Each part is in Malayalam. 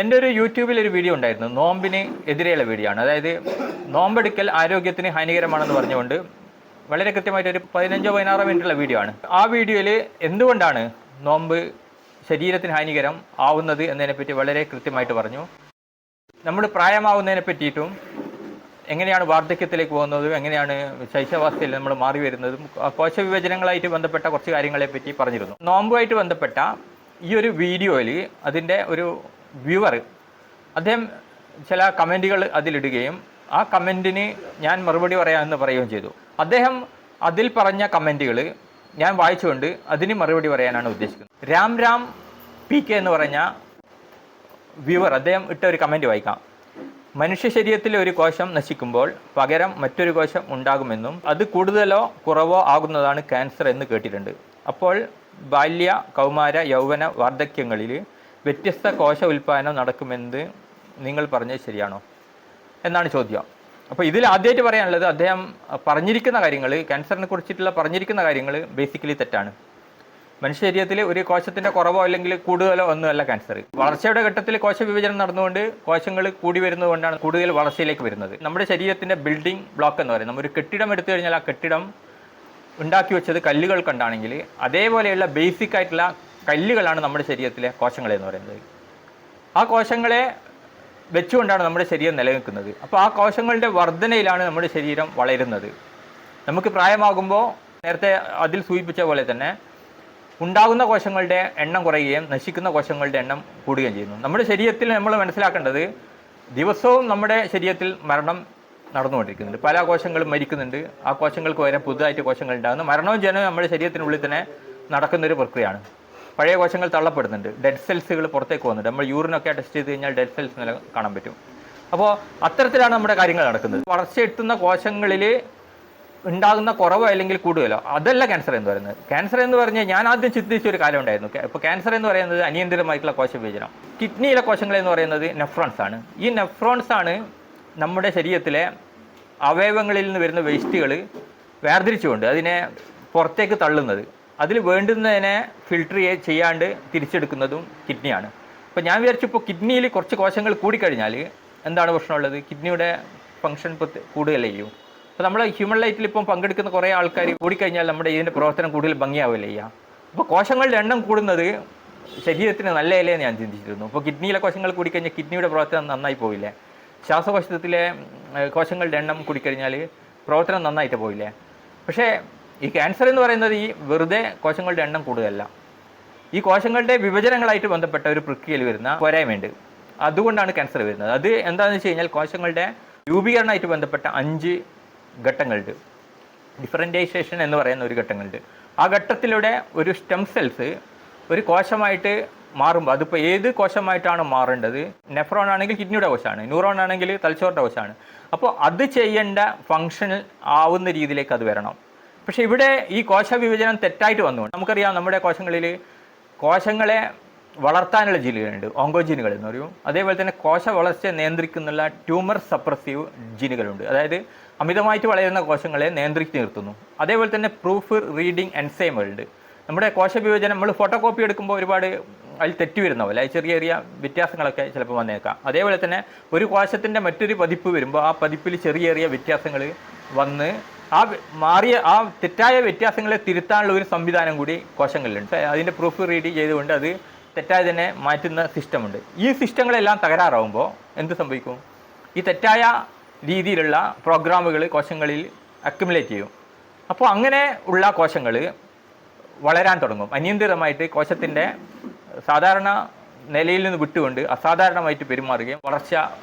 എൻ്റെ ഒരു യൂട്യൂബിൽ ഒരു വീഡിയോ ഉണ്ടായിരുന്നു, നോമ്പിന് എതിരെയുള്ള വീഡിയോ ആണ്. അതായത് നോമ്പെടുക്കൽ ആരോഗ്യത്തിന് ഹാനികരമാണെന്ന് പറഞ്ഞുകൊണ്ട് വളരെ കൃത്യമായിട്ട് ഒരു 15-16 മിനിറ്റുള്ള വീഡിയോ ആണ്. ആ വീഡിയോയിൽ എന്തുകൊണ്ടാണ് നോമ്പ് ശരീരത്തിന് ഹാനികരം ആവുന്നത് എന്നതിനെപ്പറ്റി വളരെ കൃത്യമായിട്ട് പറഞ്ഞു. നമ്മൾ പ്രായമാവുന്നതിനെ പറ്റിയിട്ടും എങ്ങനെയാണ് വാർദ്ധക്യത്തിലേക്ക് പോകുന്നതും എങ്ങനെയാണ് ശൈശവാവസ്ഥയിൽ നമ്മൾ മാറി വരുന്നതും കോശവിഭജനങ്ങളായിട്ട് ബന്ധപ്പെട്ട കുറച്ച് കാര്യങ്ങളെപ്പറ്റി പറഞ്ഞിരുന്നു. നോമ്പുമായിട്ട് ബന്ധപ്പെട്ട ഈ ഒരു വീഡിയോയിൽ അതിൻ്റെ ഒരു വ്യൂവർ അദ്ദേഹം ചില കമൻറ്റുകൾ അതിലിടുകയും ആ കമൻറ്റിന് ഞാൻ മറുപടി പറയാമെന്ന് പറയുകയും ചെയ്തു. അദ്ദേഹം അതിൽ പറഞ്ഞ കമൻറ്റുകൾ ഞാൻ വായിച്ചുകൊണ്ട് അതിന് മറുപടി പറയാനാണ് ഉദ്ദേശിക്കുന്നത്. രാം PK എന്ന് പറഞ്ഞ വ്യൂവർ അദ്ദേഹം ഇട്ട ഒരു കമൻറ്റ് വായിക്കാം. മനുഷ്യ ശരീരത്തിലെ ഒരു കോശം നശിക്കുമ്പോൾ പകരം മറ്റൊരു കോശം ഉണ്ടാകുമെന്നും അത് കൂടുതലോ കുറവോ ആകുന്നതാണ് ക്യാൻസർ എന്ന് കേട്ടിട്ടുണ്ട്. അപ്പോൾ ബാല്യ, കൗമാര, യൗവന, വാർദ്ധക്യങ്ങളിൽ വ്യത്യസ്ത കോശ ഉൽപ്പാദനം നടക്കുമെന്ന് നിങ്ങൾ പറഞ്ഞത് ശരിയാണോ എന്നാണ് ചോദ്യം. അപ്പോൾ ഇതിൽ ആദ്യമായിട്ട് പറയാനുള്ളത്, അദ്ദേഹം പറഞ്ഞിരിക്കുന്ന കാര്യങ്ങൾ, ക്യാൻസറിനെ കുറിച്ചിട്ടുള്ള പറഞ്ഞിരിക്കുന്ന കാര്യങ്ങൾ ബേസിക്കലി തെറ്റാണ്. മനുഷ്യ ശരീരത്തിൽ ഒരു കോശത്തിൻ്റെ കുറവോ അല്ലെങ്കിൽ കൂടുതലോ ഒന്നുമല്ല ക്യാൻസർ. വളർച്ചയുടെ ഘട്ടത്തിൽ കോശ വിഭജനം നടന്നുകൊണ്ട് കോശങ്ങൾ കൂടി വരുന്നതുകൊണ്ടാണ് കൂടുതൽ വളർച്ചയിലേക്ക് വരുന്നത്. നമ്മുടെ ശരീരത്തിൻ്റെ ബിൽഡിംഗ് ബ്ലോക്ക് എന്ന് പറയുന്നത്, ഒരു കെട്ടിടം എടുത്തു കഴിഞ്ഞാൽ ആ കെട്ടിടം ഉണ്ടാക്കി വെച്ചത് കല്ലുകൾ കണ്ടാണെങ്കിൽ അതേപോലെയുള്ള ബേസിക് ആയിട്ടുള്ള കല്ലുകളാണ് നമ്മുടെ ശരീരത്തിലെ കോശങ്ങളെന്ന് പറയുന്നത്. ആ കോശങ്ങളെ വെച്ചുകൊണ്ടാണ് നമ്മുടെ ശരീരം നിലനിൽക്കുന്നത്. അപ്പോൾ ആ കോശങ്ങളുടെ വർധനയിലാണ് നമ്മുടെ ശരീരം വളരുന്നത്. നമുക്ക് പ്രായമാകുമ്പോൾ നേരത്തെ അതിൽ സൂചിപ്പിച്ച പോലെ തന്നെ ഉണ്ടാകുന്ന കോശങ്ങളുടെ എണ്ണം കുറയുകയും നശിക്കുന്ന കോശങ്ങളുടെ എണ്ണം കൂടുകയും ചെയ്യുന്നു. നമ്മുടെ ശരീരത്തിൽ നമ്മൾ മനസ്സിലാക്കേണ്ടത്, ദിവസവും നമ്മുടെ ശരീരത്തിൽ മരണം നടന്നുകൊണ്ടിരിക്കുന്നുണ്ട്. പല കോശങ്ങളും മരിക്കുന്നുണ്ട്. ആ കോശങ്ങൾക്ക് പകരം പുതുതായിട്ട് കോശങ്ങൾ ഉണ്ടാകുന്നു. മരണവും ജനവും നമ്മുടെ ശരീരത്തിനുള്ളിൽ തന്നെ നടക്കുന്നൊരു പ്രക്രിയയാണ്. പഴയ കോശങ്ങൾ തള്ളപ്പെടുന്നുണ്ട്, ഡെഡ് സെൽസുകൾ പുറത്തേക്ക് പോകുന്നുണ്ട്. നമ്മൾ യൂറിനൊക്കെ ടെസ്റ്റ് ചെയ്ത് കഴിഞ്ഞാൽ ഡെഡ് സെൽസ് കാണാൻ പറ്റും. അപ്പോൾ അത്തരത്തിലാണ് നമ്മുടെ കാര്യങ്ങൾ നടക്കുന്നത്. വളർച്ചയെത്തുന്ന കോശങ്ങളിൽ ഉണ്ടാകുന്ന കുറവോ അല്ലെങ്കിൽ കൂടുതലോ അതല്ല ക്യാൻസർ എന്ന് പറയുന്നത്. ക്യാൻസർ എന്ന് പറഞ്ഞാൽ ഞാൻ ആദ്യം ചിന്തിച്ച ഒരു കാലം ഉണ്ടായിരുന്നു. ഇപ്പോൾ ക്യാൻസർ എന്ന് പറയുന്നത് അനിയന്ത്രിതമായിട്ടുള്ള കോശവിഭജനം. കിഡ്നിയിലെ കോശങ്ങൾ എന്ന് പറയുന്നത് നെഫ്രോൺസ് ആണ്. ഈ നെഫ്രോൺസ് ആണ് നമ്മുടെ ശരീരത്തിലെ അവയവങ്ങളിൽ നിന്ന് വരുന്ന വേസ്റ്റുകൾ വേർതിരിച്ചുകൊണ്ട് അതിനെ പുറത്തേക്ക് തള്ളുന്നത്. അതിൽ വേണ്ടുന്നതിനെ ഫിൽട്ടർ ചെയ്യാണ്ട് തിരിച്ചെടുക്കുന്നതും കിഡ്നിയാണ്. അപ്പോൾ ഞാൻ വിചാരിച്ചപ്പോൾ കിഡ്നിയിൽ കുറച്ച് കോശങ്ങൾ കൂടിക്കഴിഞ്ഞാൽ എന്താണ് പ്രശ്നമുള്ളത്? കിഡ്നിയുടെ ഫംഗ്ഷൻ കൂടുതലേ ചെയ്യും. അപ്പോൾ നമ്മൾ ഹ്യൂമൻ ലൈഫിൽ ഇപ്പം പങ്കെടുക്കുന്ന കുറേ ആൾക്കാർ കൂടിക്കഴിഞ്ഞാൽ നമ്മുടെ ഇതിൻ്റെ പ്രവർത്തനം കൂടുതൽ ഭംഗിയാവില്ല ചെയ്യുക. അപ്പോൾ കോശങ്ങളുടെ എണ്ണം കൂടുന്നത് ശരീരത്തിന് നല്ലതല്ലേ എന്ന് ഞാൻ ചിന്തിച്ചിരുന്നു. അപ്പോൾ കിഡ്നിയിലെ കോശങ്ങൾ കൂടിക്കഴിഞ്ഞാൽ കിഡ്നിയുടെ പ്രവർത്തനം നന്നായി പോയില്ലേ? ശ്വാസകോശത്തിലെ കോശങ്ങളുടെ എണ്ണം കൂടിക്കഴിഞ്ഞാൽ പ്രവർത്തനം നന്നായിട്ട് പോയില്ലേ? പക്ഷേ ഈ ക്യാൻസർ എന്ന് പറയുന്നത് ഈ വെറുതെ കോശങ്ങളുടെ എണ്ണം കൂടുതലല്ല. ഈ കോശങ്ങളുടെ വിഭജനങ്ങളായിട്ട് ബന്ധപ്പെട്ട ഒരു പ്രക്രിയയിൽ വരുന്ന പോരായ്മയുണ്ട്. അതുകൊണ്ടാണ് ക്യാൻസർ വരുന്നത്. അത് എന്താണെന്ന് വെച്ച് കഴിഞ്ഞാൽ കോശങ്ങളുടെ രൂപീകരണമായിട്ട് ബന്ധപ്പെട്ട 5 ഘട്ടങ്ങളുണ്ട്. ഡിഫറൻറ്റൈസേഷൻ എന്ന് പറയുന്ന ഒരു ഘട്ടങ്ങളുണ്ട്. ആ ഘട്ടത്തിലൂടെ ഒരു സ്റ്റെം സെൽസ് ഒരു കോശമായിട്ട് മാറുമ്പോൾ, അതിപ്പോൾ ഏത് കോശമായിട്ടാണ് മാറേണ്ടത്, നെഫ്രോൺ ആണെങ്കിൽ കിഡ്നിയുടെ കോശമാണ്, ന്യൂറോൺ ആണെങ്കിൽ തലച്ചോറിൻ്റെ കോശമാണ്. അപ്പോൾ അത് ചെയ്യേണ്ട ഫങ്ഷൻ ആവുന്ന രീതിയിലേക്ക് അത് വരണം. പക്ഷേ ഇവിടെ ഈ കോശ വിഭജനം തെറ്റായിട്ട് വന്നുകൊണ്ട് നമുക്കറിയാം, നമ്മുടെ കോശങ്ങളിൽ കോശങ്ങളെ വളർത്താനുള്ള ജീനുകളുണ്ട്, ഓങ്കോജീനുകൾ എന്ന് പറയും. അതേപോലെ തന്നെ കോശ വളർച്ചയെ നിയന്ത്രിക്കുന്നുള്ള ട്യൂമർ സപ്രസീവ് ജീനുകളുണ്ട്. അതായത് അമിതമായിട്ട് വളരുന്ന കോശങ്ങളെ നിയന്ത്രിച്ച് നിർത്തുന്നു. അതേപോലെ തന്നെ പ്രൂഫ് റീഡിങ് എൻസൈമുകളുണ്ട്. നമ്മുടെ കോശ വിഭജനം നമ്മൾ ഫോട്ടോ കോപ്പി എടുക്കുമ്പോൾ ഒരുപാട് അതിൽ തെറ്റ് വരുന്ന പോലെ ചെറിയ ചെറിയ വ്യത്യാസങ്ങളൊക്കെ ചിലപ്പോൾ വന്നേക്കാം. അതേപോലെ തന്നെ ഒരു കോശത്തിൻ്റെ മറ്റൊരു പതിപ്പ് വരുമ്പോൾ ആ പതിപ്പിൽ ചെറിയ ചെറിയ വ്യത്യാസങ്ങൾ വന്ന് ആ തെറ്റായ വ്യത്യാസങ്ങളെ തിരുത്താനുള്ള ഒരു സംവിധാനം കൂടി കോശങ്ങളിലുണ്ട്. അതിൻ്റെ പ്രൂഫ് റീഡ് ചെയ്തുകൊണ്ട് അത് തെറ്റായ തന്നെ മാറ്റുന്ന സിസ്റ്റമുണ്ട്. ഈ സിസ്റ്റങ്ങളെല്ലാം തകരാറാവുമ്പോൾ എന്ത് സംഭവിക്കും? ഈ തെറ്റായ രീതിയിലുള്ള പ്രോഗ്രാമുകൾ കോശങ്ങളിൽ അക്യുമുലേറ്റ് ചെയ്യും. അപ്പോൾ അങ്ങനെ ഉള്ള കോശങ്ങൾ വളരാൻ തുടങ്ങും. അനിയന്ത്രിതമായിട്ട് കോശത്തിൻ്റെ സാധാരണ നിലയിൽ നിന്ന് വിട്ടുകൊണ്ട് അസാധാരണമായിട്ട് പെരുമാറുകയും വളർച്ച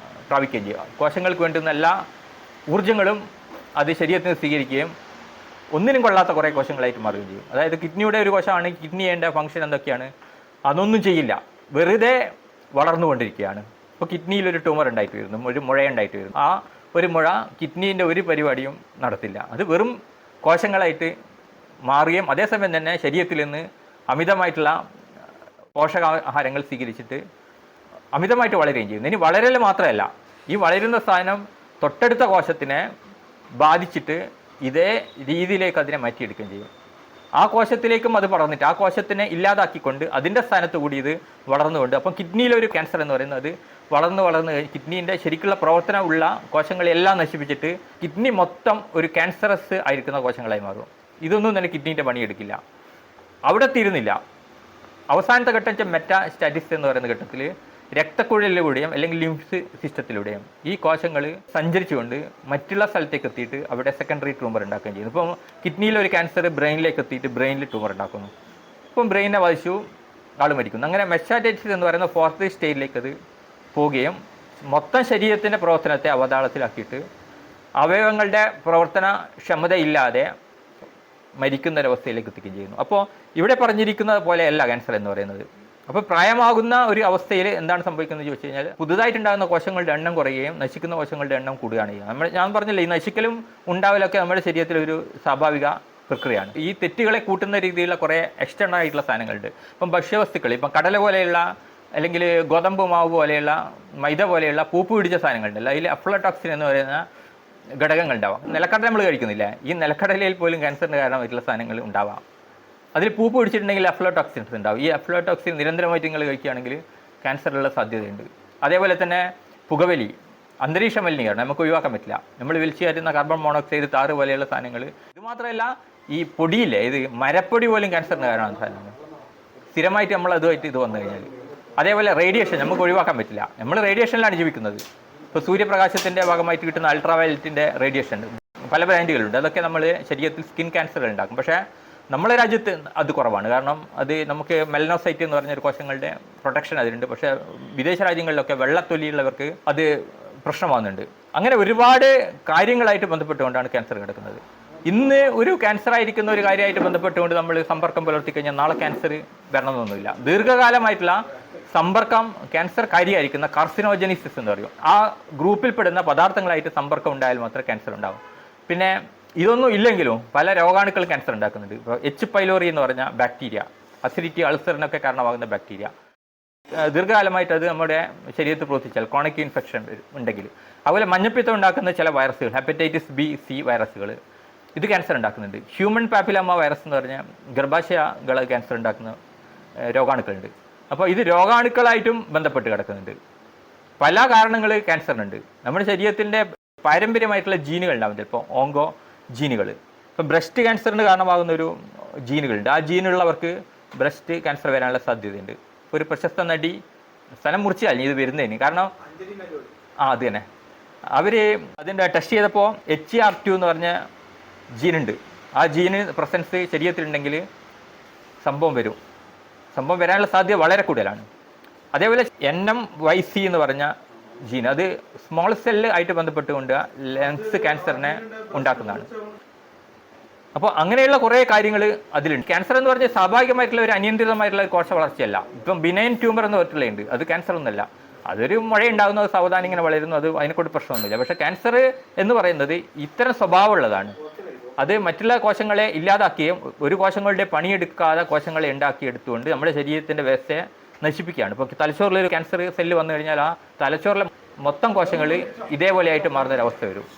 പ്രാപിക്കുകയും ചെയ്യുക. കോശങ്ങൾക്ക് വേണ്ടുന്ന എല്ലാ ഊർജ്ജങ്ങളും അത് ശരീരത്തിന് സ്വീകരിക്കുകയും ഒന്നിനും കൊള്ളാത്ത കുറേ കോശങ്ങളായിട്ട് മാറുകയും ചെയ്യും. അതായത് കിഡ്നിയുടെ ഒരു കോശമാണ്, കിഡ്നി ചെയ്യേണ്ട ഫംഗ്ഷൻ എന്തൊക്കെയാണ്? അതൊന്നും ചെയ്യില്ല, വെറുതെ വളർന്നുകൊണ്ടിരിക്കുകയാണ്. ഇപ്പോൾ കിഡ്നിയിലൊരു ട്യൂമർ ഉണ്ടായിട്ട് വരുന്നു, ഒരു മുഴയുണ്ടായിട്ട് വരുന്നു. ആ ഒരു മുഴ കിഡ്നീൻ്റെ ഒരു പരിപാടിയും നടത്തില്ല. അത് വെറും കോശങ്ങളായിട്ട് മാറുകയും അതേസമയം തന്നെ ശരീരത്തിൽ നിന്ന് അമിതമായിട്ടുള്ള പോഷകാഹാരങ്ങൾ സ്വീകരിച്ചിട്ട് അമിതമായിട്ട് വളരുകയും ചെയ്യുന്നു. ഇനി വളരൽ മാത്രമല്ല, ഈ വളരുന്ന സാധനം തൊട്ടടുത്ത കോശത്തിനെ ബാധിച്ചിട്ട് ഇതേ രീതിയിലേക്ക് അതിനെ മാറ്റിയെടുക്കുകയും ചെയ്യും. ആ കോശത്തിലേക്കും അത് പടർന്നിട്ട് ആ കോശത്തിനെ ഇല്ലാതാക്കിക്കൊണ്ട് അതിൻ്റെ സ്ഥാനത്ത് കൂടി ഇത് വളർന്നുകൊണ്ട്, അപ്പം കിഡ്നിയിലൊരു ക്യാൻസർ എന്ന് പറയുന്നത് വളർന്ന് കിഡ്നീൻ്റെ ശരിക്കുള്ള പ്രവർത്തനം ഉള്ള കോശങ്ങളെല്ലാം നശിപ്പിച്ചിട്ട് കിഡ്നി മൊത്തം ഒരു ക്യാൻസറസ് ആയിരിക്കുന്ന കോശങ്ങളായി മാറും. ഇതൊന്നും തന്നെ കിഡ്നീൻ്റെ പണിയെടുക്കില്ല. അവിടെ തീരുന്നില്ല. അവസാനത്തെ ഘട്ടം മെറ്റാസ്റ്റാറ്റിസ് എന്ന് പറയുന്ന ഘട്ടത്തിൽ രക്തക്കുഴലിലൂടെയും അല്ലെങ്കിൽ ലിംഫ് സിസ്റ്റത്തിലൂടെയും ഈ കോശങ്ങൾ സഞ്ചരിച്ചുകൊണ്ട് മറ്റുള്ള സ്ഥലത്തേക്ക് എത്തിയിട്ട് അവിടെ സെക്കൻഡറി ട്യൂമർ ഉണ്ടാക്കുകയും ചെയ്യുന്നു. ഇപ്പം കിഡ്നിയിലൊരു ക്യാൻസർ ബ്രെയിനിലേക്ക് എത്തിയിട്ട് ബ്രെയിനിൽ ട്യൂമർ ഉണ്ടാക്കുന്നു. ഇപ്പം ബ്രെയിനെ ബാധിച്ചു ആൾ മരിക്കുന്നു. അങ്ങനെ മെറ്റാസ്റ്റാറ്റിസ് എന്ന് പറയുന്ന 4th സ്റ്റേജിലേക്ക് അത് പോവുകയും മൊത്തം ശരീരത്തിൻ്റെ പ്രവർത്തനത്തെ അവതാളത്തിലാക്കിയിട്ട് അവയവങ്ങളുടെ പ്രവർത്തനക്ഷമതയില്ലാതെ മരിക്കുന്നൊരവസ്ഥയിലേക്ക് എത്തിക്കുകയും ചെയ്യുന്നു. അപ്പോൾ ഇവിടെ പറഞ്ഞിരിക്കുന്നത് പോലെയല്ല ക്യാൻസർ എന്ന് പറയുന്നത്. അപ്പോൾ പ്രായമാകുന്ന ഒരു അവസ്ഥയിൽ എന്താണ് സംഭവിക്കുന്നത് ചോദിച്ചു കഴിഞ്ഞാൽ പുതുതായിട്ടുണ്ടാകുന്ന കോശങ്ങളുടെ എണ്ണം കുറയുകയും നശിക്കുന്ന കോശങ്ങളുടെ എണ്ണം കൂടുകയാണ് ചെയ്യുക. ഞാൻ പറഞ്ഞില്ല, ഈ നശിക്കലും ഉണ്ടാവലൊക്കെ നമ്മുടെ ശരീരത്തിലൊരു സ്വാഭാവിക പ്രക്രിയയാണ്. ഈ തെറ്റുകളെ കൂട്ടുന്ന രീതിയിലുള്ള കുറേ എക്സ്റ്റേണൽ ആയിട്ടുള്ള സാധനങ്ങളുണ്ട്. ഇപ്പം ഭക്ഷ്യവസ്തുക്കൾ, ഇപ്പം കടല പോലെയുള്ള അല്ലെങ്കിൽ ഗോതമ്പ് മാവ് പോലെയുള്ള മൈദ പോലെയുള്ള പൂപ്പ് പിടിച്ച സാധനങ്ങളുണ്ടല്ലോ, അതിൽ അഫ്ലോടോക്സിൻ എന്ന് പറയുന്ന ഘടകങ്ങളുണ്ടാവാം. നിലക്കടല നമ്മൾ കഴിക്കുന്നില്ല, ഈ നിലക്കടലയിൽ പോലും ക്യാൻസറിന് കാരണമായിട്ടുള്ള സാധനങ്ങൾ ഉണ്ടാവാം. അതിൽ പൂപ്പ് പിടിച്ചിട്ടുണ്ടെങ്കിൽ അഫ്ലോടോക്സിൻസ് ഉണ്ടാവും. ഈ അഫ്ലോടോക്സിൻ നിരന്തരമായിട്ട് നിങ്ങൾ കഴിക്കുകയാണെങ്കിൽ ക്യാൻസറിനുള്ള സാധ്യതയുണ്ട്. അതേപോലെ തന്നെ പുകവലി, അന്തരീക്ഷ മലിനീകരണം നമുക്ക് ഒഴിവാക്കാൻ പറ്റില്ല. നമ്മൾ വലിച്ചു കയറ്റുന്ന കാർബൺ മോണോക്സൈഡ്, താറ് പോലെയുള്ള സാധനങ്ങൾ. ഇത് മാത്രമല്ല, ഈ പൊടിയില്ലേ, ഇത് മരപ്പൊടി പോലും ക്യാൻസറിന് കാരണമാണ് സാധനങ്ങൾ. സ്ഥിരമായിട്ട് നമ്മൾ അതുമായിട്ട് ഇത് വന്നു കഴിഞ്ഞാൽ. അതേപോലെ റേഡിയേഷൻ നമുക്ക് ഒഴിവാക്കാൻ പറ്റില്ല. നമ്മൾ റേഡിയേഷനിലാണ് ജീവിക്കുന്നത്. ഇപ്പോൾ സൂര്യപ്രകാശത്തിൻ്റെ ഭാഗമായിട്ട് കിട്ടുന്ന അൾട്രാവയലറ്റിൻ്റെ റേഡിയേഷൻ പല ബ്രാൻഡുകളുണ്ട്. അതൊക്കെ നമ്മൾ ശരീരത്തിൽ സ്കിൻ ക്യാൻസർ ഉണ്ടാക്കും. പക്ഷേ നമ്മളെ രാജ്യത്ത് അത് കുറവാണ്. കാരണം അത് നമുക്ക് മെലനോസൈറ്റ് എന്ന് പറഞ്ഞൊരു കോശങ്ങളുടെ പ്രൊട്ടക്ഷൻ അതിലുണ്ട്. പക്ഷേ വിദേശ രാജ്യങ്ങളിലൊക്കെ വെള്ളത്തൊലിയുള്ളവർക്ക് അത് പ്രശ്നമാകുന്നുണ്ട്. അങ്ങനെ ഒരുപാട് കാര്യങ്ങളായിട്ട് ബന്ധപ്പെട്ടുകൊണ്ടാണ് ക്യാൻസർ കിടക്കുന്നത്. ഇന്ന് ഒരു ക്യാൻസർ ആയിരിക്കുന്ന ഒരു കാര്യമായിട്ട് ബന്ധപ്പെട്ടുകൊണ്ട് നമ്മൾ സമ്പർക്കം പുലർത്തി കഴിഞ്ഞാൽ നാളെ ക്യാൻസർ വരണമെന്നൊന്നുമില്ല. ദീർഘകാലമായിട്ടുള്ള സമ്പർക്കം ക്യാൻസർ കാര്യമായിരിക്കുന്ന കാർസിനോജനിസിസ് എന്ന് പറയും. ആ ഗ്രൂപ്പിൽപ്പെടുന്ന പദാർത്ഥങ്ങളായിട്ട് സമ്പർക്കം ഉണ്ടായാൽ മാത്രമേ ക്യാൻസർ ഉണ്ടാവും. പിന്നെ ഇതൊന്നും ഇല്ലെങ്കിലും പല രോഗാണുക്കൾ ക്യാൻസർ ഉണ്ടാക്കുന്നുണ്ട്. ഇപ്പോൾ എച്ച് പൈലോറി എന്ന് പറഞ്ഞ ബാക്ടീരിയ, അസിഡിറ്റി, അൾസറിനൊക്കെ കാരണമാകുന്ന ബാക്ടീരിയ ദീർഘകാലമായിട്ട് അത് നമ്മുടെ ശരീരത്തിൽ പ്രവർത്തിച്ചാൽ ക്രോണിക് ഇൻഫെക്ഷൻ ഉണ്ടെങ്കിൽ, അതുപോലെ മഞ്ഞപ്പിത്തം ഉണ്ടാക്കുന്ന ചില വൈറസുകൾ, ഹെപ്പറ്റൈറ്റിസ് ബി, സി വൈറസുകൾ, ഇത് ക്യാൻസർ ഉണ്ടാക്കുന്നുണ്ട്. ഹ്യൂമൻ പാപ്പിലോമ വൈറസ് എന്ന് പറഞ്ഞാൽ ഗർഭാശയങ്ങൾ ക്യാൻസർ ഉണ്ടാക്കുന്ന രോഗാണുക്കളുണ്ട്. അപ്പോൾ ഇത് രോഗാണുക്കളായിട്ടും ബന്ധപ്പെട്ട് കിടക്കുന്നുണ്ട്. പല കാരണങ്ങൾ ക്യാൻസറിനുണ്ട്. നമ്മുടെ ശരീരത്തിൻ്റെ പാരമ്പര്യമായിട്ടുള്ള ജീനുകൾ ഉണ്ടാവും, ചിലപ്പോൾ ഓങ്കോ ജീനുകൾ. ഇപ്പം ബ്രസ്റ്റ് ക്യാൻസറിന് കാരണമാകുന്ന ഒരു ജീനുകളുണ്ട്. ആ ജീനുള്ളവർക്ക് ബ്രസ്റ്റ് ക്യാൻസർ വരാനുള്ള സാധ്യതയുണ്ട്. ഒരു പ്രശസ്ത നടി സ്ഥലം മുറിച്ചാൽ ഇത് വരുന്നതിന് കാരണം അത് തന്നെ അവർ അതിൻ്റെ ടെസ്റ്റ് ചെയ്തപ്പോൾ HER2 എന്ന് പറഞ്ഞ ജീനുണ്ട്. ആ ജീന് പ്രസൻസ് ശരീരത്തിലുണ്ടെങ്കിൽ സംഭവം വരാനുള്ള സാധ്യത വളരെ കൂടുതലാണ്. അതേപോലെ NMYC എന്ന് പറഞ്ഞ ജീൻ, അത് സ്മോൾ സെല്ല് ആയിട്ട് ബന്ധപ്പെട്ടുകൊണ്ട് ലങ്സ് ക്യാൻസറിനെ ഉണ്ടാക്കുന്നതാണ്. അപ്പോൾ അങ്ങനെയുള്ള കുറേ കാര്യങ്ങൾ അതിലുണ്ട്. ക്യാൻസർ എന്ന് പറഞ്ഞാൽ സ്വാഭാവികമായിട്ടുള്ള ഒരു അനിയന്ത്രിതമായിട്ടുള്ള കോശ വളർച്ചയല്ല. ഇപ്പം ബിനൈൻ ട്യൂമർ എന്ന് പറഞ്ഞിട്ടുള്ളത് അത് ക്യാൻസർ ഒന്നുമല്ല. അതൊരു മുഴയുണ്ടാകുന്നത് സാവധാനം ഇങ്ങനെ വളരുന്നു, അത് അതിനെക്കൊണ്ട് പ്രശ്നമൊന്നുമില്ല. പക്ഷേ ക്യാൻസർ എന്ന് പറയുന്നത് ഇത്തരം സ്വഭാവമുള്ളതാണ്. അത് മറ്റുള്ള കോശങ്ങളെ ഇല്ലാതാക്കുകയും ഒരു കോശങ്ങളുടെ പണിയെടുക്കാതെ കോശങ്ങളെ ഉണ്ടാക്കിയെടുത്തുകൊണ്ട് നമ്മുടെ ശരീരത്തിൻ്റെ വ്യവസ്ഥയെ നശിപ്പിക്കുകയാണ്. ഇപ്പോൾ തലച്ചോറിലൊരു ക്യാൻസർ സെല്ല് വന്നു കഴിഞ്ഞാൽ ആ തലച്ചോറിലെ മൊത്തം കോശങ്ങൾ ഇതേപോലെയായിട്ട് മാറുന്നൊരവസ്ഥ വരും.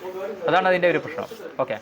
അതാണ് അതിൻ്റെ ഒരു പ്രശ്നം. ഓക്കെ.